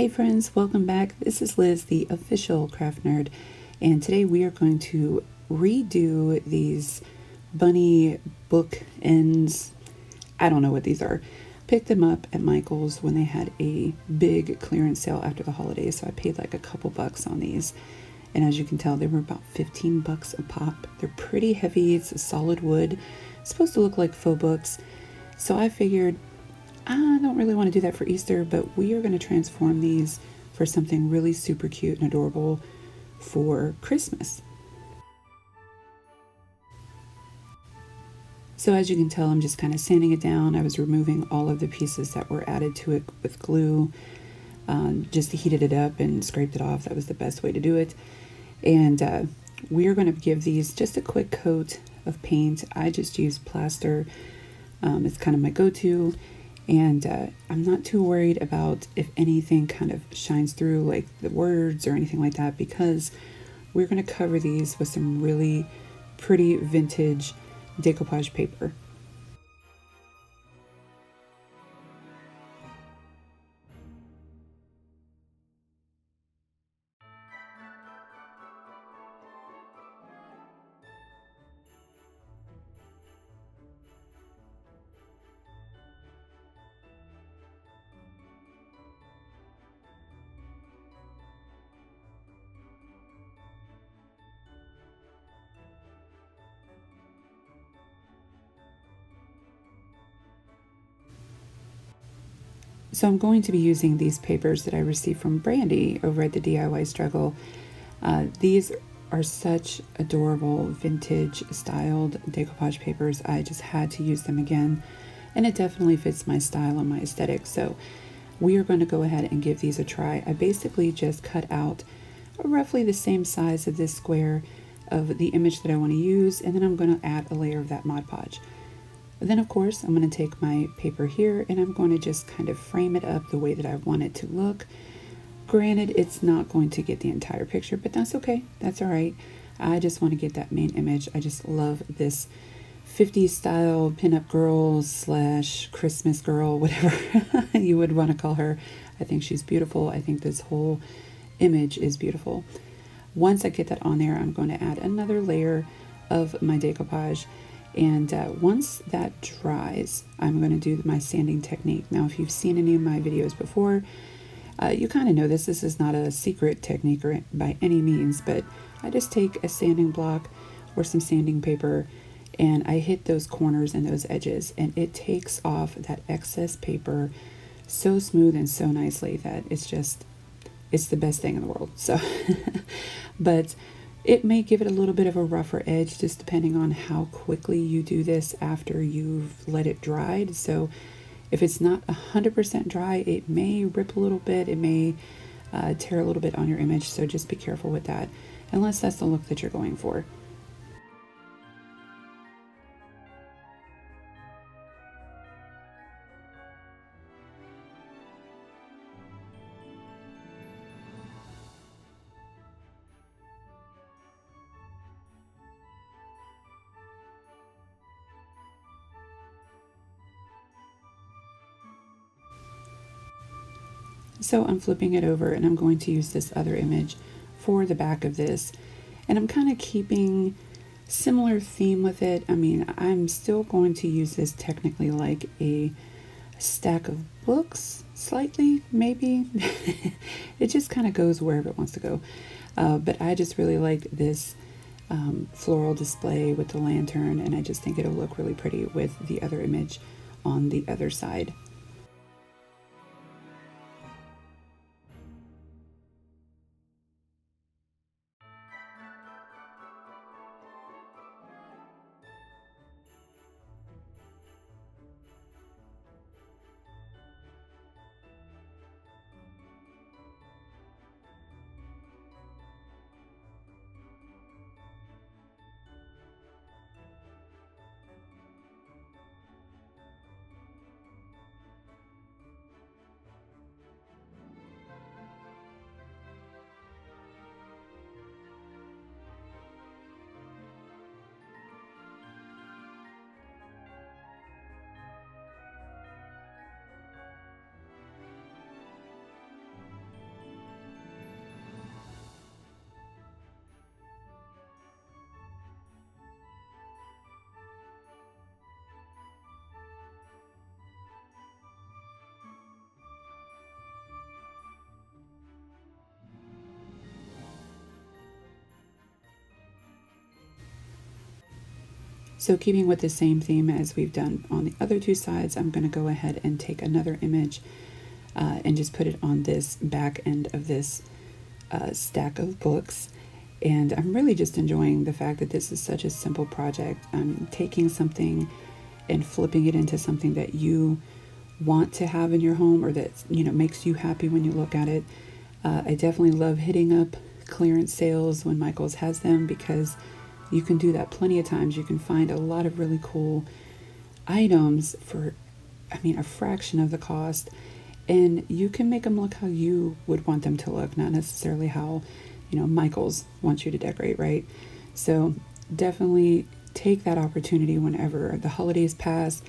Hey friends, welcome back. This is Liz, the official craft nerd, and today we are going to redo these bunny book ends. I don't know what these are. Picked them up at Michael's when they had a big clearance sale after the holidays, so I paid like a couple bucks on these. And as you can tell, they were about 15 bucks a pop. They're pretty heavy. It's a solid wood. It's supposed to look like faux books. So I figured I don't really want to do that for Easter, but we are going to transform these for something really super cute and adorable for Christmas. So as you can tell, I'm just kind of sanding it down. I was removing all of the pieces that were added to it with glue. Just heated it up and scraped it off. That was the best way to do it. And we're going to give these just a quick coat of paint. I just use plaster. It's kind of my go-to. And I'm not too worried about if anything kind of shines through, like the words or anything like that, because we're going to cover these with some really pretty vintage decoupage paper. So I'm going to be using these papers that I received from Brandy over at the DIY Struggle. These are such adorable vintage styled decoupage papers. I just had to use them again, and it definitely fits my style and my aesthetic. So we are going to go ahead and give these a try. I basically just cut out roughly the same size of this square of the image that I want to use, and then I'm going to add a layer of that Mod Podge. Then of course I'm going to take my paper here and I'm going to just kind of frame it up the way that I want it to look. Granted, it's not going to get the entire picture, but that's okay. That's all right. I just want to get that main image. I just love this 50s style pinup girl slash Christmas girl, whatever you would want to call her. I think she's beautiful. I think this whole image is beautiful. Once I get that on there, I'm going to add another layer of my decoupage. And once that dries, I'm going to do my sanding technique. Now, if you've seen any of my videos before, you kind of know this. This is not a secret technique or by any means, but I just take a sanding block or some sanding paper and I hit those corners and those edges, and it takes off that excess paper so smooth and so nicely that it's the best thing in the world. So, but it may give it a little bit of a rougher edge just depending on how quickly you do this after you've let it dried. So if it's not 100% dry, it may rip a little bit. It may tear a little bit on your image. So just be careful with that, unless that's the look that you're going for. So I'm flipping it over and I'm going to use this other image for the back of this. And I'm kind of keeping similar theme with it. I mean, I'm still going to use this technically like a stack of books, slightly, maybe. It just kind of goes wherever it wants to go. But I just really like this floral display with the lantern, and I just think it'll look really pretty with the other image on the other side. So keeping with the same theme as we've done on the other two sides, I'm going to go ahead and take another image and just put it on this back end of this stack of books. And I'm really just enjoying the fact that this is such a simple project. I'm taking something and flipping it into something that you want to have in your home, or that, you know, makes you happy when you look at it. I definitely love hitting up clearance sales when Michaels has them, because you can do that plenty of times. You can find a lot of really cool items for, I mean, a fraction of the cost, and you can make them look how you would want them to look, not necessarily how, you know, Michaels wants you to decorate, right? So definitely take that opportunity whenever the holidays pass.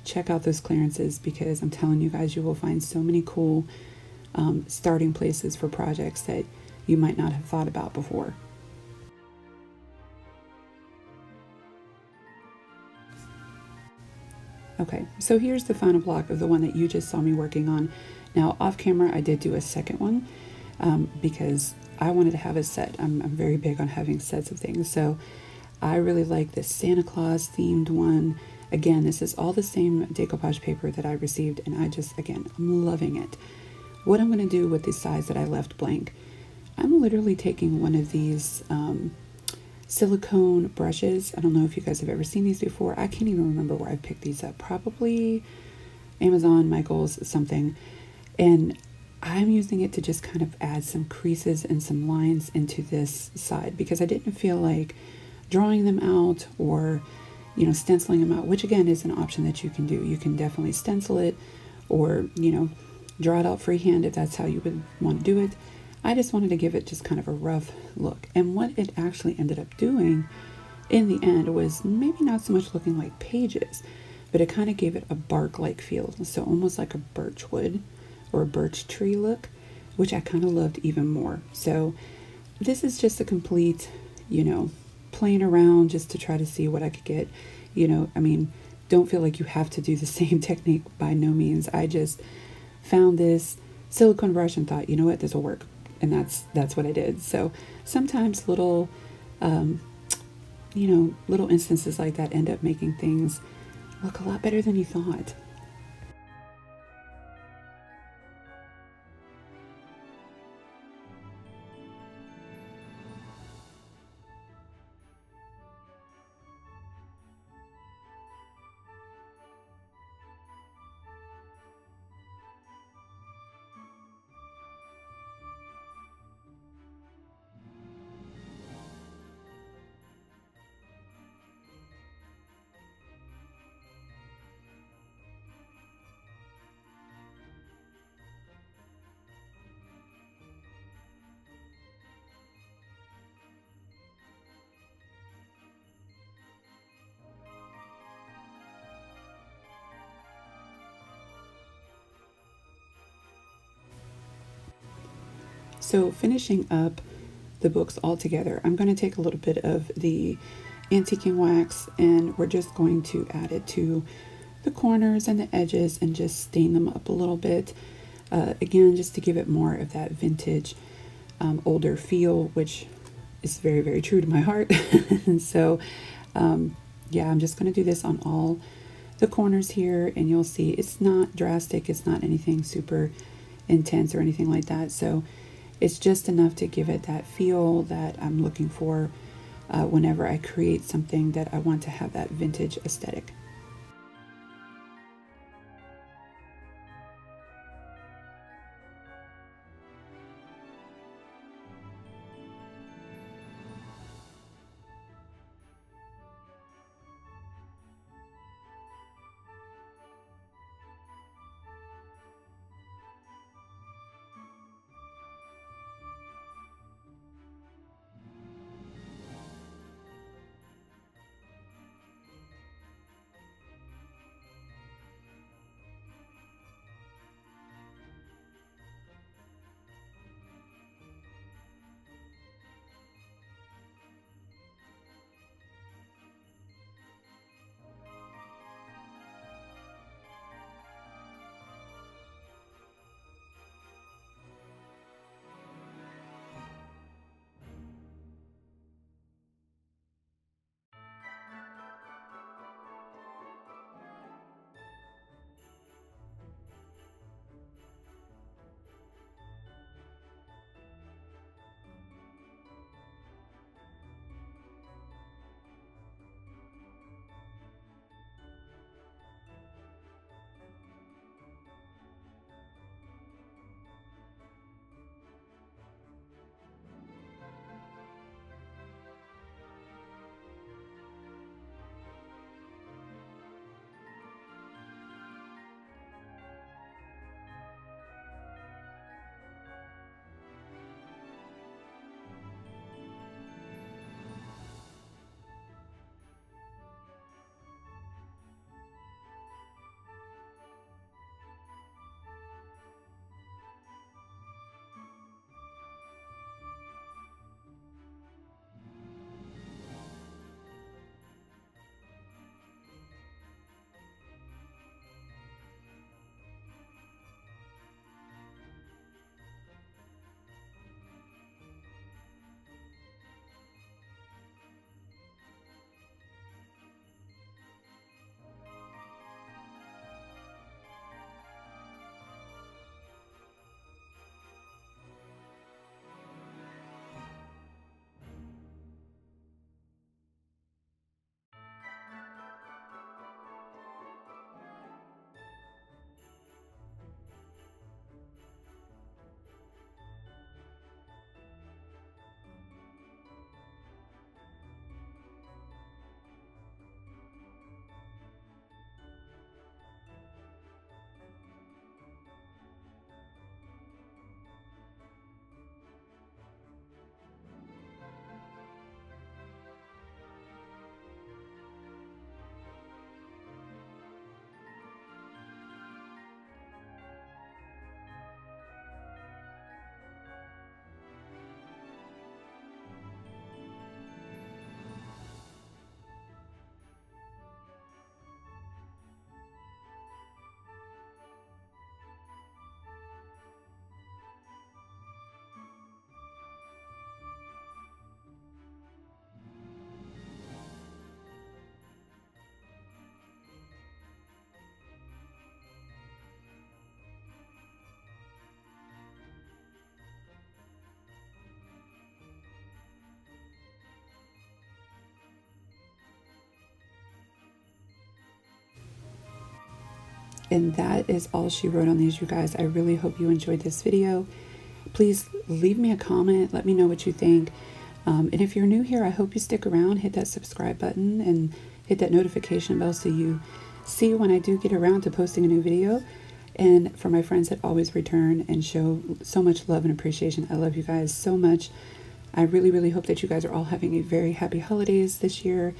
Check out those clearances, because I'm telling you guys, you will find so many cool starting places for projects that you might not have thought about before. Okay, so here's the final block of the one that you just saw me working on. Now, off camera, I did do a second one because I wanted to have a set. I'm very big on having sets of things. So I really like this Santa Claus themed one. Again, this is all the same decoupage paper that I received, and I just, again, I'm loving it. What I'm going to do with the sides that I left blank, I'm literally taking one of these silicone brushes. I don't know if you guys have ever seen these before. I can't even remember where I picked these up. Probably Amazon, Michaels, something. And I'm using it to just kind of add some creases and some lines into this side, because I didn't feel like drawing them out or, you know, stenciling them out, which again is an option that you can do. You can definitely stencil it, or, you know, draw it out freehand if that's how you would want to do it. I just wanted to give it just kind of a rough look. And what it actually ended up doing in the end was maybe not so much looking like pages, but it kind of gave it a bark-like feel. So almost like a birch wood or a birch tree look, which I kind of loved even more. So this is just a complete, you know, playing around just to try to see what I could get. You know, I mean, don't feel like you have to do the same technique, by no means. I just found this silicone brush and thought, you know what, this will work. And that's what I did. So sometimes little, you know, little instances like that end up making things look a lot better than you thought. So finishing up the books all together, I'm going to take a little bit of the antiquing wax, and we're just going to add it to the corners and the edges and just stain them up a little bit. Again, just to give it more of that vintage, older feel, which is very, very true to my heart. And so, yeah, I'm just going to do this on all the corners here, and you'll see it's not drastic. It's not anything super intense or anything like that. So it's just enough to give it that feel that I'm looking for whenever I create something that I want to have that vintage aesthetic. And that is all she wrote on these, you guys. I really hope you enjoyed this video. Please leave me a comment. Let me know what you think. And if you're new here, I hope you stick around. Hit that subscribe button and hit that notification bell so you see when I do get around to posting a new video. And for my friends that always return and show so much love and appreciation, I love you guys so much. I really, really hope that you guys are all having a very happy holidays this year.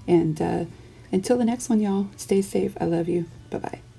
And until the next one, y'all, stay safe. I love you. Bye-bye.